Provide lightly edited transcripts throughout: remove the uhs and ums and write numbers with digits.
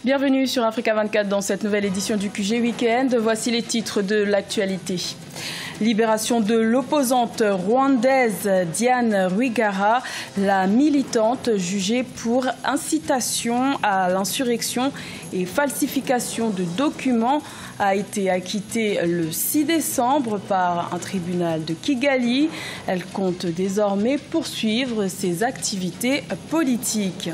Bienvenue sur Africa 24 dans cette nouvelle édition du QG Weekend. Voici les titres de l'actualité. Libération de l'opposante rwandaise Diane Rwigara, la militante jugée pour incitation à l'insurrection et falsification de documents, a été acquittée le 6 décembre par un tribunal de Kigali. Elle compte désormais poursuivre ses activités politiques.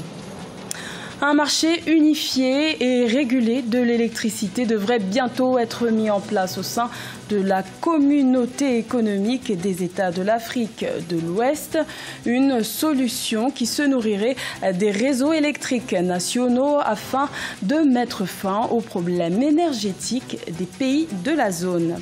Un marché unifié et régulé de l'électricité devrait bientôt être mis en place au sein de la communauté économique des États de l'Afrique de l'Ouest. Une solution qui se nourrirait des réseaux électriques nationaux afin de mettre fin aux problèmes énergétiques des pays de la zone.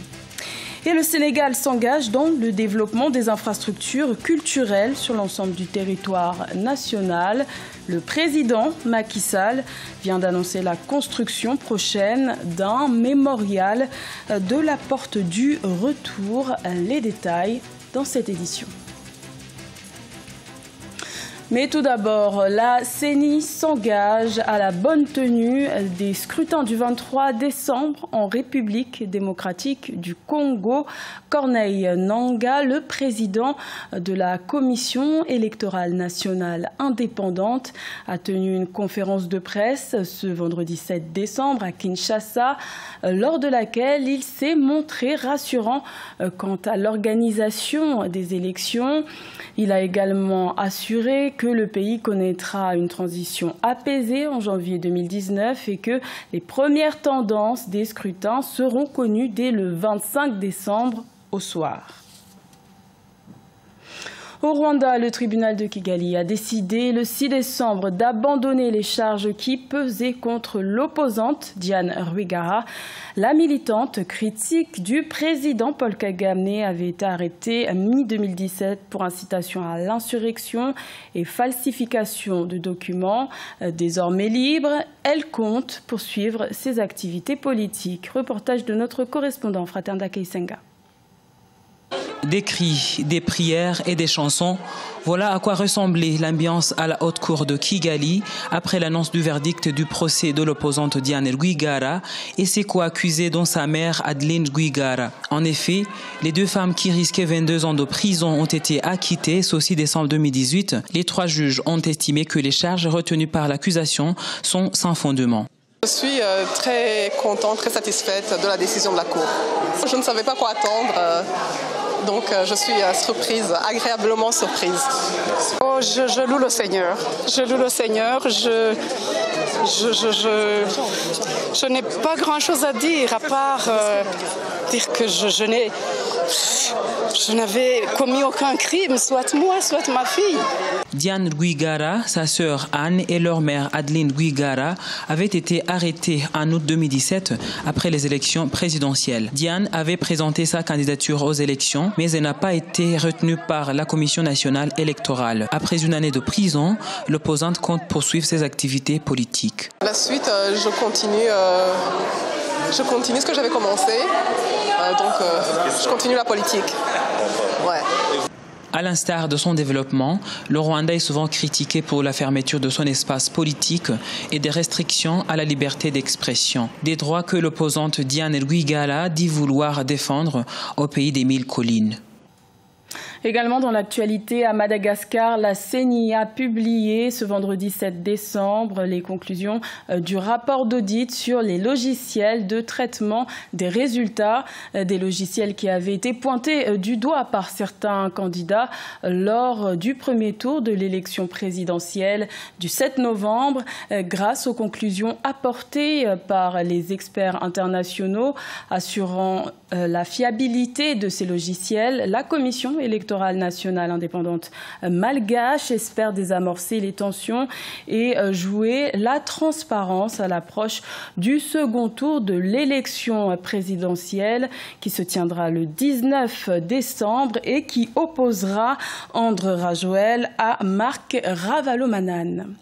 Et le Sénégal s'engage dans le développement des infrastructures culturelles sur l'ensemble du territoire national. Le président Macky Sall vient d'annoncer la construction prochaine d'un mémorial de la Porte du Retour. Les détails dans cette édition. Mais tout d'abord, la CENI s'engage à la bonne tenue des scrutins du 23 décembre en République démocratique du Congo. Corneille Nangaa, le président de la Commission électorale nationale indépendante, a tenu une conférence de presse ce vendredi 7 décembre à Kinshasa, lors de laquelle il s'est montré rassurant quant à l'organisation des élections. Il a également assuré que le pays connaîtra une transition apaisée en janvier 2019 et que les premières tendances des scrutins seront connues dès le 25 décembre au soir. Au Rwanda, le tribunal de Kigali a décidé le 6 décembre d'abandonner les charges qui pesaient contre l'opposante Diane Rwigara. La militante critique du président Paul Kagame avait été arrêtée mi-2017 pour incitation à l'insurrection et falsification de documents. Désormais libre, elle compte poursuivre ses activités politiques. Reportage de notre correspondant Fraternda Keisenga. Des cris, des prières et des chansons, voilà à quoi ressemblait l'ambiance à la haute cour de Kigali après l'annonce du verdict du procès de l'opposante Diane Rwigara et ses co-accusés dont sa mère Adeline Rwigara. En effet, les deux femmes qui risquaient 22 ans de prison ont été acquittées ce 6 décembre 2018. Les 3 juges ont estimé que les charges retenues par l'accusation sont sans fondement. Je suis très contente, très satisfaite de la décision de la Cour. Je ne savais pas quoi attendre, donc je suis surprise, agréablement surprise. Oh, je loue le Seigneur. Je loue le Seigneur. Je n'ai pas grand-chose à dire à part dire que je n'avais commis aucun crime, soit moi, soit ma fille. Diane Rwigara, sa sœur Anne et leur mère Adeline Rwigara avaient été arrêtées en août 2017 après les élections présidentielles. Diane avait présenté sa candidature aux élections, mais elle n'a pas été retenue par la Commission nationale électorale. Après une année de prison, l'opposante compte poursuivre ses activités politiques. La suite, je continue ce que j'avais commencé, je continue la politique. Ouais. À l'instar de son développement, le Rwanda est souvent critiqué pour la fermeture de son espace politique et des restrictions à la liberté d'expression. Des droits que l'opposante Diane Rwigara dit vouloir défendre au pays des 1000 collines. Également dans l'actualité, à Madagascar, la CENI a publié ce vendredi 7 décembre les conclusions du rapport d'audit sur les logiciels de traitement des résultats, des logiciels qui avaient été pointés du doigt par certains candidats lors du premier tour de l'élection présidentielle du 7 novembre. Grâce aux conclusions apportées par les experts internationaux assurant la fiabilité de ces logiciels, la Commission électorale nationale indépendante malgache espère désamorcer les tensions et jouer la transparence à l'approche du second tour de l'élection présidentielle qui se tiendra le 19 décembre et qui opposera André Rajoelina à Marc Ravalomanane.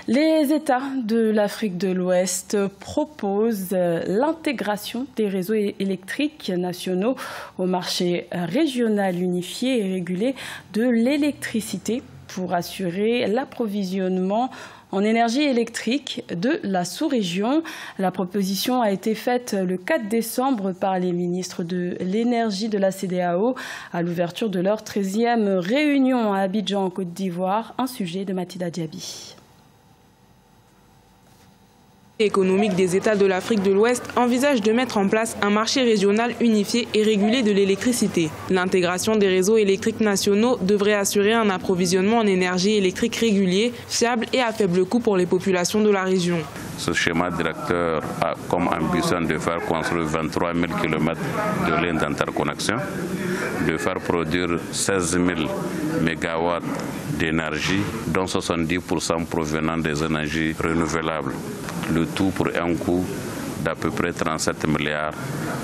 Les États de l'Afrique de l'Ouest proposent l'intégration des réseaux électriques nationaux au marché régional unifié et régulé de l'électricité pour assurer l'approvisionnement en énergie électrique de la sous-région. La proposition a été faite le 4 décembre par les ministres de l'énergie de la CEDEAO à l'ouverture de leur 13e réunion à Abidjan, en Côte d'Ivoire. Un sujet de Mathilda Diaby. Économique des États de l'Afrique de l'Ouest envisage de mettre en place un marché régional unifié et régulé de l'électricité. L'intégration des réseaux électriques nationaux devrait assurer un approvisionnement en énergie électrique régulier, fiable et à faible coût pour les populations de la région. Ce schéma directeur a comme ambition de faire construire 23 000 km de lignes d'interconnexion, de faire produire 16 000 MW d'énergie, dont 70% provenant des énergies renouvelables. Le tout pour un coût d'à peu près 37 milliards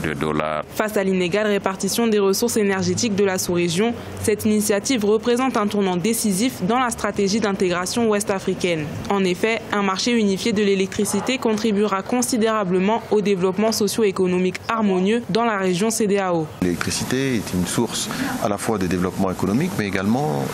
de dollars. Face à l'inégale répartition des ressources énergétiques de la sous-région, cette initiative représente un tournant décisif dans la stratégie d'intégration ouest-africaine. En effet, un marché unifié de l'électricité contribuera considérablement au développement socio-économique harmonieux dans la région CEDEAO. L'électricité est une source à la fois de développement économique, mais également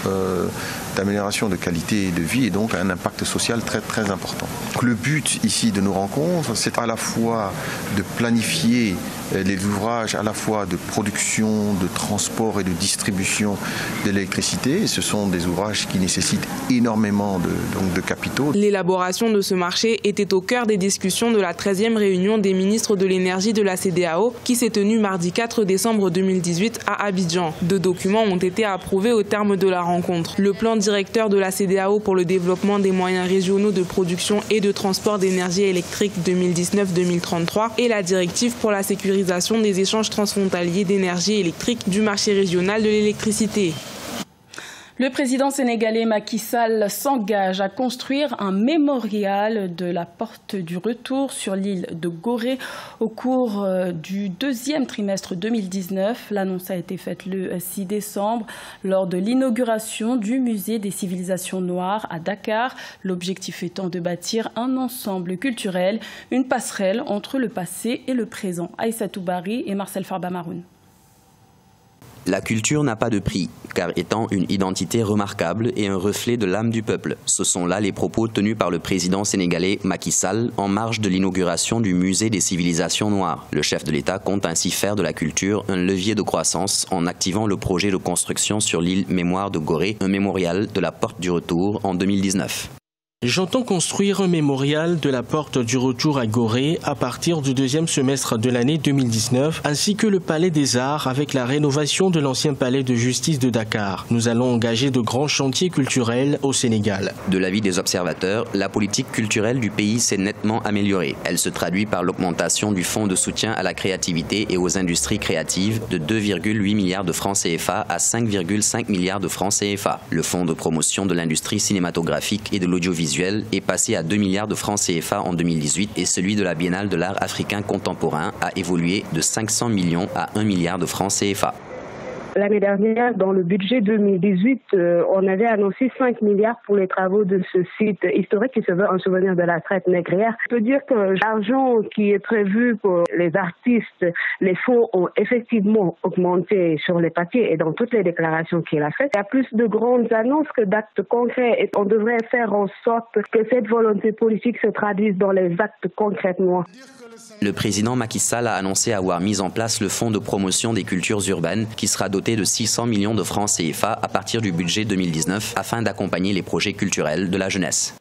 d'amélioration de qualité de vie et donc un impact social très très important. Le but ici de nos rencontres, c'est à la fois de planifier les ouvrages à la fois de production, de transport et de distribution de l'électricité. Ce sont des ouvrages qui nécessitent énormément de capitaux. L'élaboration de ce marché était au cœur des discussions de la 13e réunion des ministres de l'énergie de la CEDEAO qui s'est tenue mardi 4 décembre 2018 à Abidjan. 2 documents ont été approuvés au terme de la rencontre. Le plan directeur de la CEDEAO pour le développement des moyens régionaux de production et de transport d'énergie électrique 2019-2033 et la directive pour la sécurisation des échanges transfrontaliers d'énergie électrique du marché régional de l'électricité. Le président sénégalais Macky Sall s'engage à construire un mémorial de la Porte du Retour sur l'île de Gorée au cours du 2e trimestre 2019. L'annonce a été faite le 6 décembre lors de l'inauguration du musée des civilisations noires à Dakar. L'objectif étant de bâtir un ensemble culturel, une passerelle entre le passé et le présent. Aïssatou Bari et Marcel Farba-Maroun. La culture n'a pas de prix, car étant une identité remarquable et un reflet de l'âme du peuple. Ce sont là les propos tenus par le président sénégalais Macky Sall en marge de l'inauguration du musée des civilisations noires. Le chef de l'État compte ainsi faire de la culture un levier de croissance en activant le projet de construction sur l'île Mémoire de Gorée, un mémorial de la Porte du Retour en 2019. J'entends construire un mémorial de la Porte du Retour à Gorée à partir du 2e semestre de l'année 2019, ainsi que le Palais des Arts avec la rénovation de l'ancien palais de justice de Dakar. Nous allons engager de grands chantiers culturels au Sénégal. De l'avis des observateurs, la politique culturelle du pays s'est nettement améliorée. Elle se traduit par l'augmentation du fonds de soutien à la créativité et aux industries créatives de 2,8 milliards de francs CFA à 5,5 milliards de francs CFA. Le fonds de promotion de l'industrie cinématographique et de l'audiovisuel est passé à 2 milliards de francs CFA en 2018 et celui de la Biennale de l'art africain contemporain a évolué de 500 millions à 1 milliard de francs CFA. L'année dernière, dans le budget 2018, on avait annoncé 5 milliards pour les travaux de ce site historique qui se veut en souvenir de la traite négrière. Je peux dire que l'argent qui est prévu pour les artistes, les fonds ont effectivement augmenté sur les papiers et dans toutes les déclarations qu'il a faites. Il y a plus de grandes annonces que d'actes concrets et on devrait faire en sorte que cette volonté politique se traduise dans les actes concrètement. Le président Macky Sall a annoncé avoir mis en place le fonds de promotion des cultures urbaines qui sera doté de 600 millions de francs CFA à partir du budget 2019 afin d'accompagner les projets culturels de la jeunesse.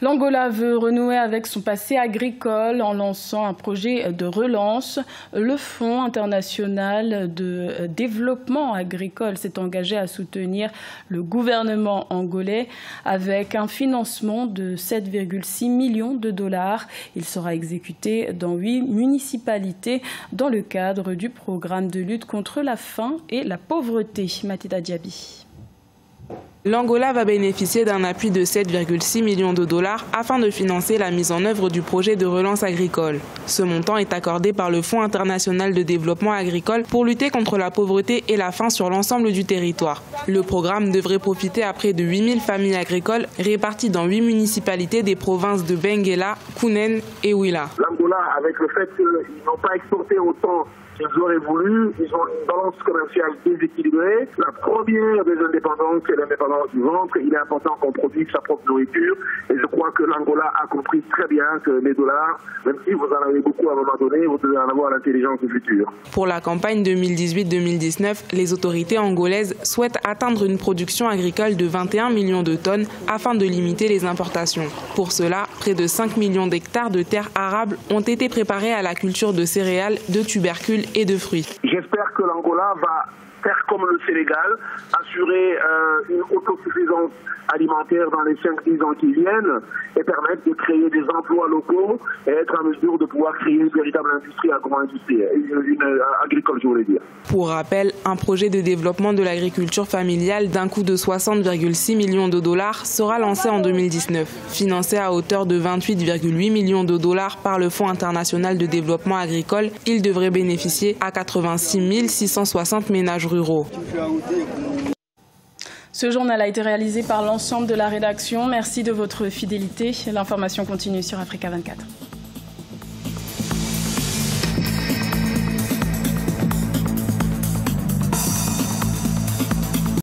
L'Angola veut renouer avec son passé agricole en lançant un projet de relance. Le Fonds international de développement agricole s'est engagé à soutenir le gouvernement angolais avec un financement de 7,6 millions de dollars. Il sera exécuté dans 8 municipalités dans le cadre du programme de lutte contre la faim et la pauvreté. Mathilda Diaby. L'Angola va bénéficier d'un appui de 7,6 millions de dollars afin de financer la mise en œuvre du projet de relance agricole. Ce montant est accordé par le Fonds international de développement agricole pour lutter contre la pauvreté et la faim sur l'ensemble du territoire. Le programme devrait profiter à près de 8000 familles agricoles réparties dans 8 municipalités des provinces de Benguela, Kounen et Huila. L'Angola, avec le fait qu'ils n'ont pas exporté autant qu'ils auraient voulu, ils ont une balance commerciale déséquilibrée. La première des indépendances, c'est l'indépendance dehors du ventre. Il est important qu'on produise sa propre nourriture. Et je crois que l'Angola a compris très bien que les dollars, même si vous en avez beaucoup à un moment donné, vous devez en avoir l'intelligence du futur. Pour la campagne 2018-2019, les autorités angolaises souhaitent atteindre une production agricole de 21 millions de tonnes afin de limiter les importations. Pour cela, près de 5 millions d'hectares de terres arables ont été préparés à la culture de céréales, de tubercules et de fruits. J'espère que l'Angola va faire comme le Sénégal, assurer une autosuffisance alimentaire dans les 5-10 ans qui viennent et permettre de créer des emplois locaux et être en mesure de pouvoir créer une véritable industrie agricole, je voulais dire. Pour rappel, un projet de développement de l'agriculture familiale d'un coût de 60,6 millions de dollars sera lancé en 2019. Financé à hauteur de 28,8 millions de dollars par le Fonds international de développement agricole, il devrait bénéficier à 86 660 ménages ruraux. Ce journal a été réalisé par l'ensemble de la rédaction. Merci de votre fidélité. L'information continue sur Africa 24.